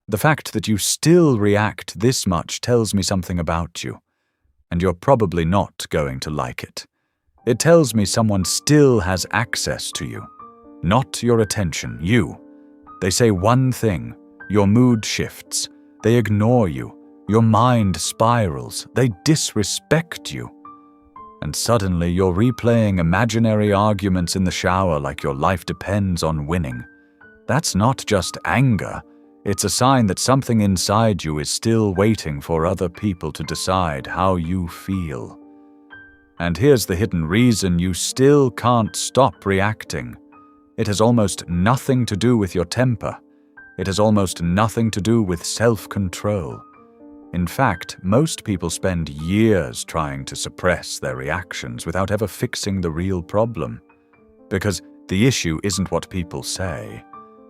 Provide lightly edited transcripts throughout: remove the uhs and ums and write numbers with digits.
The fact that you still react this much tells me something about you, and you're probably not going to like it. It tells me someone still has access to you, not your attention, you. They say one thing, your mood shifts, they ignore you, your mind spirals, they disrespect you. And suddenly you're replaying imaginary arguments in the shower like your life depends on winning. That's not just anger. It's a sign that something inside you is still waiting for other people to decide how you feel. And here's the hidden reason you still can't stop reacting. It has almost nothing to do with your temper. It has almost nothing to do with self-control. In fact, most people spend years trying to suppress their reactions without ever fixing the real problem. Because the issue isn't what people say.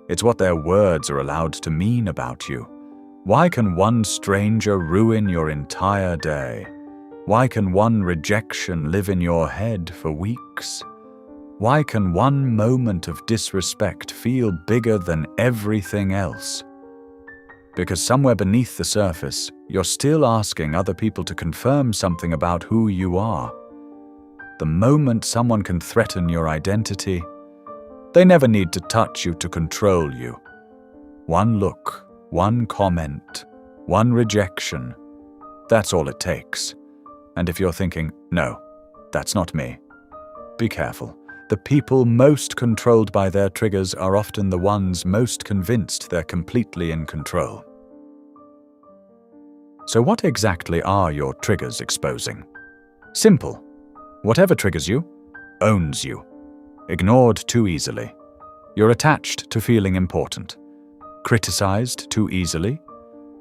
It's what their words are allowed to mean about you. Why can one stranger ruin your entire day? Why can one rejection live in your head for weeks? Why can one moment of disrespect feel bigger than everything else? Because somewhere beneath the surface, you're still asking other people to confirm something about who you are. The moment someone can threaten your identity, they never need to touch you to control you. One look, one comment, one rejection, that's all it takes. And if you're thinking, no, that's not me, be careful. The people most controlled by their triggers are often the ones most convinced they're completely in control. So what exactly are your triggers exposing? Simple. Whatever triggers you, owns you. Ignored too easily. You're attached to feeling important. Criticized too easily.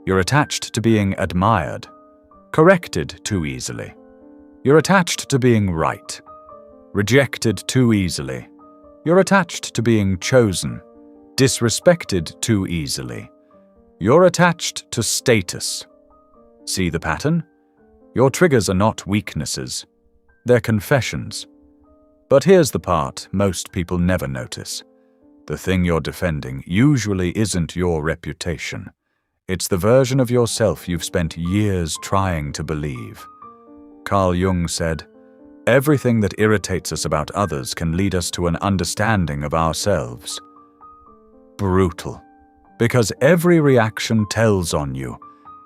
You're attached to being admired. Corrected too easily. You're attached to being right. Rejected too easily. You're attached to being chosen. Disrespected too easily. You're attached to status. See the pattern? Your triggers are not weaknesses. They're confessions. But here's the part most people never notice. The thing you're defending usually isn't your reputation. It's the version of yourself you've spent years trying to believe. Carl Jung said, "Everything that irritates us about others can lead us to an understanding of ourselves." Brutal. Because every reaction tells on you.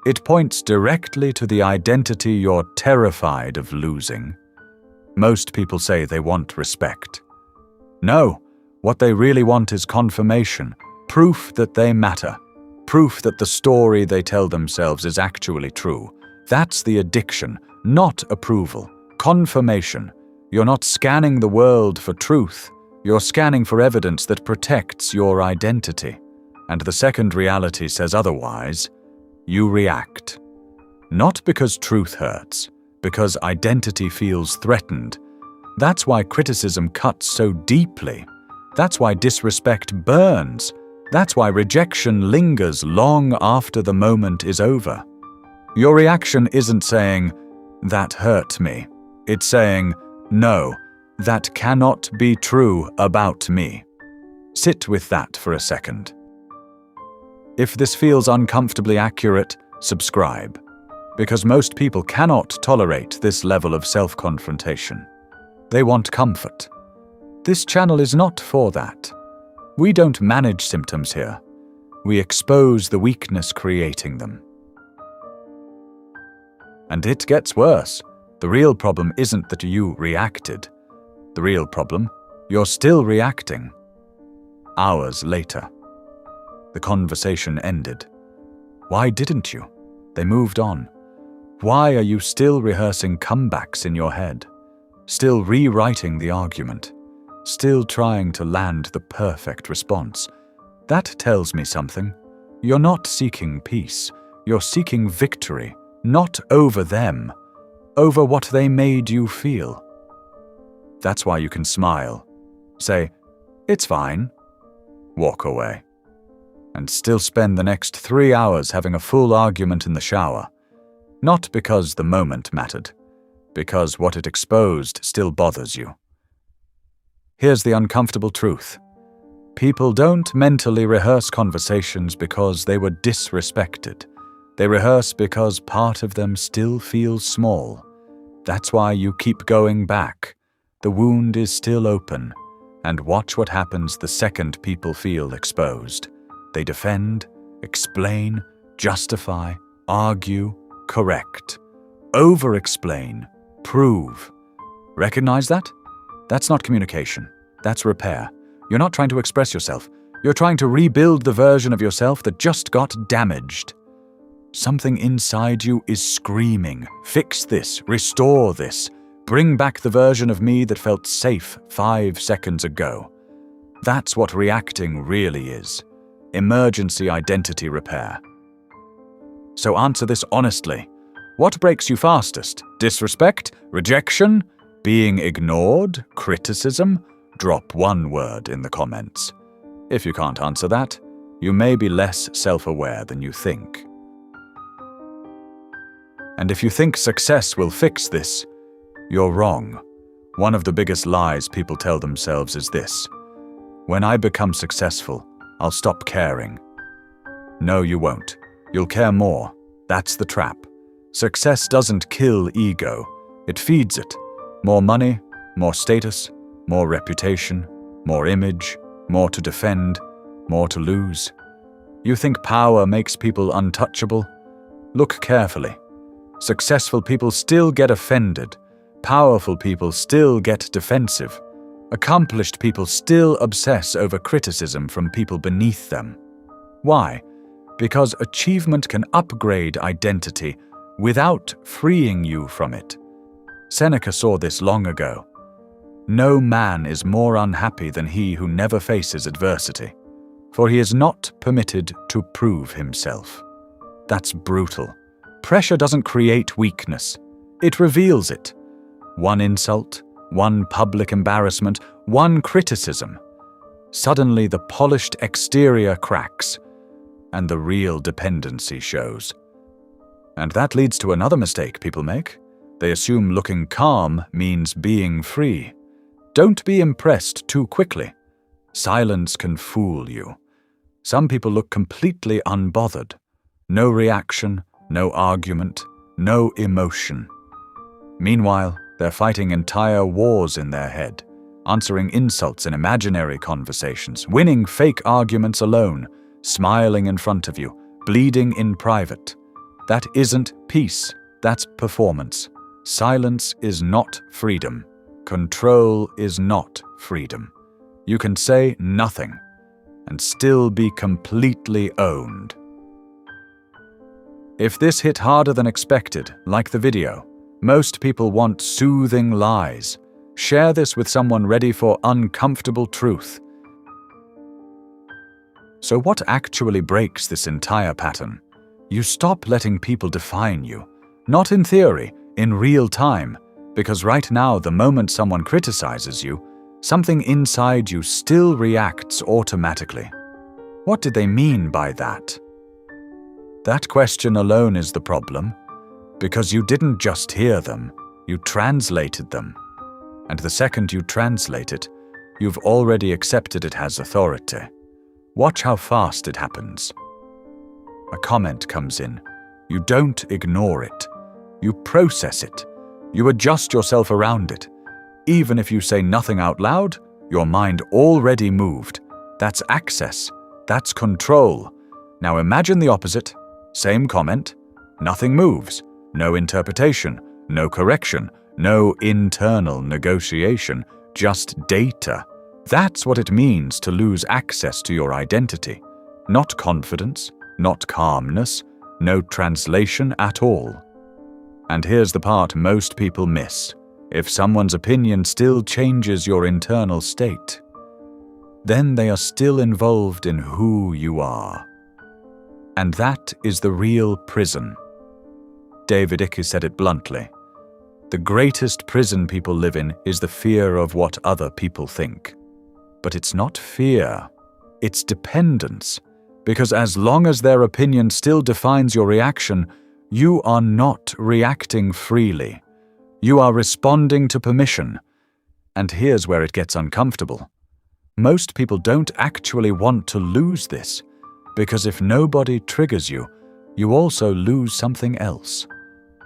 It points directly to the identity you're terrified of losing. Most people say they want respect. No, what they really want is confirmation, proof that they matter, proof that the story they tell themselves is actually true. That's the addiction, not approval. Confirmation. You're not scanning the world for truth. You're scanning for evidence that protects your identity. And the second reality says otherwise, you react. Not because truth hurts, because identity feels threatened. That's why criticism cuts so deeply. That's why disrespect burns. That's why rejection lingers long after the moment is over. Your reaction isn't saying, "That hurt me." It's saying, "No, that cannot be true about me." Sit with that for a second. If this feels uncomfortably accurate, subscribe. Because most people cannot tolerate this level of self-confrontation. They want comfort. This channel is not for that. We don't manage symptoms here. We expose the weakness creating them. And it gets worse. The real problem isn't that you reacted. The real problem, you're still reacting. Hours later. The conversation ended. Why didn't you? They moved on. Why are you still rehearsing comebacks in your head? Still rewriting the argument? Still trying to land the perfect response? That tells me something. You're not seeking peace. You're seeking victory, not over them, over what they made you feel. That's why you can smile. Say, "It's fine." Walk away. And still spend the next 3 hours having a full argument in the shower. Not because the moment mattered, because what it exposed still bothers you. Here's the uncomfortable truth. People don't mentally rehearse conversations because they were disrespected. They rehearse because part of them still feels small. That's why you keep going back. The wound is still open. And watch what happens the second people feel exposed. They defend, explain, justify, argue, correct, over-explain, prove. Recognize that? That's not communication. That's repair. You're not trying to express yourself. You're trying to rebuild the version of yourself that just got damaged. Something inside you is screaming, fix this, restore this, bring back the version of me that felt safe 5 seconds ago. That's what reacting really is. Emergency identity repair. So answer this honestly. What breaks you fastest? Disrespect? Rejection? Being ignored? Criticism? Drop one word in the comments. If you can't answer that, you may be less self-aware than you think. And if you think success will fix this, you're wrong. One of the biggest lies people tell themselves is this: when I become successful, I'll stop caring. No, you won't. You'll care more. That's the trap. Success doesn't kill ego. It feeds it. More money, more status, more reputation, more image, more to defend, more to lose. You think power makes people untouchable? Look carefully. Successful people still get offended. Powerful people still get defensive. Accomplished people still obsess over criticism from people beneath them. Why? Because achievement can upgrade identity without freeing you from it. Seneca saw this long ago. No man is more unhappy than he who never faces adversity, for he is not permitted to prove himself. That's brutal. Pressure doesn't create weakness. It reveals it. One insult, one public embarrassment, one criticism. Suddenly the polished exterior cracks, and the real dependency shows. And that leads to another mistake people make. They assume looking calm means being free. Don't be impressed too quickly. Silence can fool you. Some people look completely unbothered. No reaction, no argument, no emotion. Meanwhile, they're fighting entire wars in their head, answering insults in imaginary conversations, winning fake arguments alone, smiling in front of you, bleeding in private. That isn't peace, that's performance. Silence is not freedom. Control is not freedom. You can say nothing and still be completely owned. If this hit harder than expected, like the video, most people want soothing lies. Share this with someone ready for uncomfortable truth. So what actually breaks this entire pattern? You stop letting people define you. Not in theory, in real time. Because right now, the moment someone criticizes you, something inside you still reacts automatically. What did they mean by that? That question alone is the problem, because you didn't just hear them, you translated them. And the second you translate it, you've already accepted it has authority. Watch how fast it happens. A comment comes in. You don't ignore it. You process it. You adjust yourself around it. Even if you say nothing out loud, your mind already moved. That's access. That's control. Now imagine the opposite. Same comment. Nothing moves. No interpretation. No correction. No internal negotiation. Just data. That's what it means to lose access to your identity. Not confidence. Not calmness. No translation at all. And here's the part most people miss. If someone's opinion still changes your internal state, then they are still involved in who you are. And that is the real prison. David Icke said it bluntly. The greatest prison people live in is the fear of what other people think. But it's not fear, it's dependence. Because as long as their opinion still defines your reaction, you are not reacting freely. You are responding to permission. And here's where it gets uncomfortable. most people don't actually want to lose this, because if nobody triggers you, you also lose something else.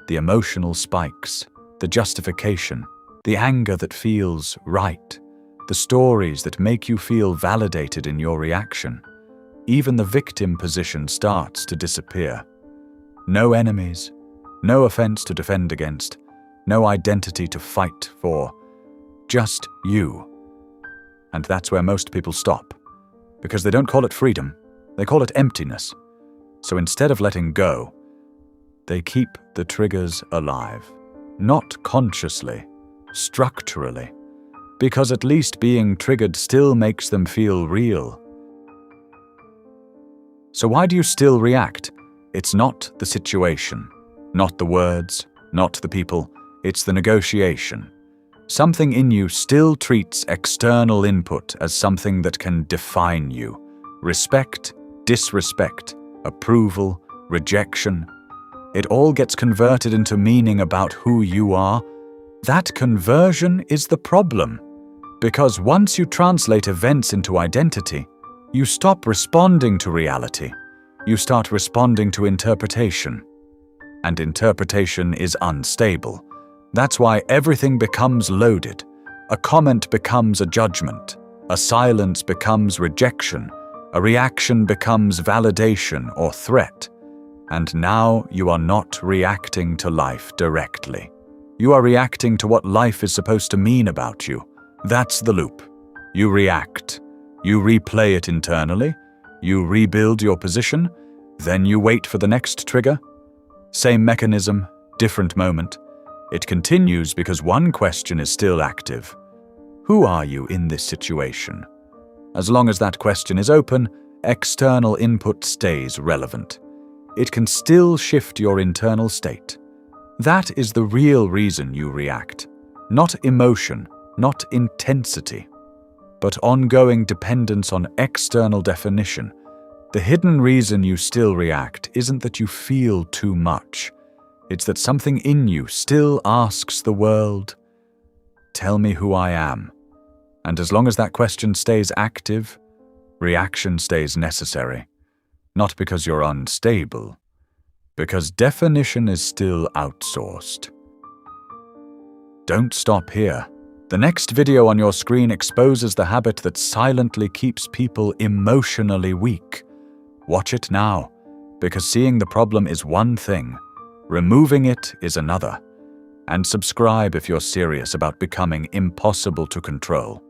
The emotional spikes, the justification, the anger that feels right, the stories that make you feel validated in your reaction. Even the victim position starts to disappear. No enemies, no offense to defend against, no identity to fight for, just you. And that's where most people stop, because they don't call it freedom, they call it emptiness. So instead of letting go, they keep the triggers alive. Not consciously, structurally, because at least being triggered still makes them feel real. So why do you still react? It's not the situation, not the words, not the people, it's the negotiation. Something in you still treats external input as something that can define you. Respect, disrespect, approval, rejection. It all gets converted into meaning about who you are. That conversion is the problem. Because once you translate events into identity, you stop responding to reality. You start responding to interpretation. And interpretation is unstable. That's why everything becomes loaded. A comment becomes a judgment. A silence becomes rejection. A reaction becomes validation or threat. And now you are not reacting to life directly. You are reacting to what life is supposed to mean about you. That's the loop. You react. You replay it internally. You rebuild your position. Then you wait for the next trigger. Same mechanism, different moment. It continues because one question is still active. Who are you in this situation? As long as that question is open, external input stays relevant. It can still shift your internal state. That is the real reason you react. Not emotion, not intensity, but ongoing dependence on external definition. The hidden reason you still react isn't that you feel too much. It's that something in you still asks the world, "Tell me who I am." And as long as that question stays active, reaction stays necessary. Not because you're unstable, because definition is still outsourced. Don't stop here. The next video on your screen exposes the habit that silently keeps people emotionally weak. Watch it now, because seeing the problem is one thing, removing it is another. And subscribe if you're serious about becoming impossible to control.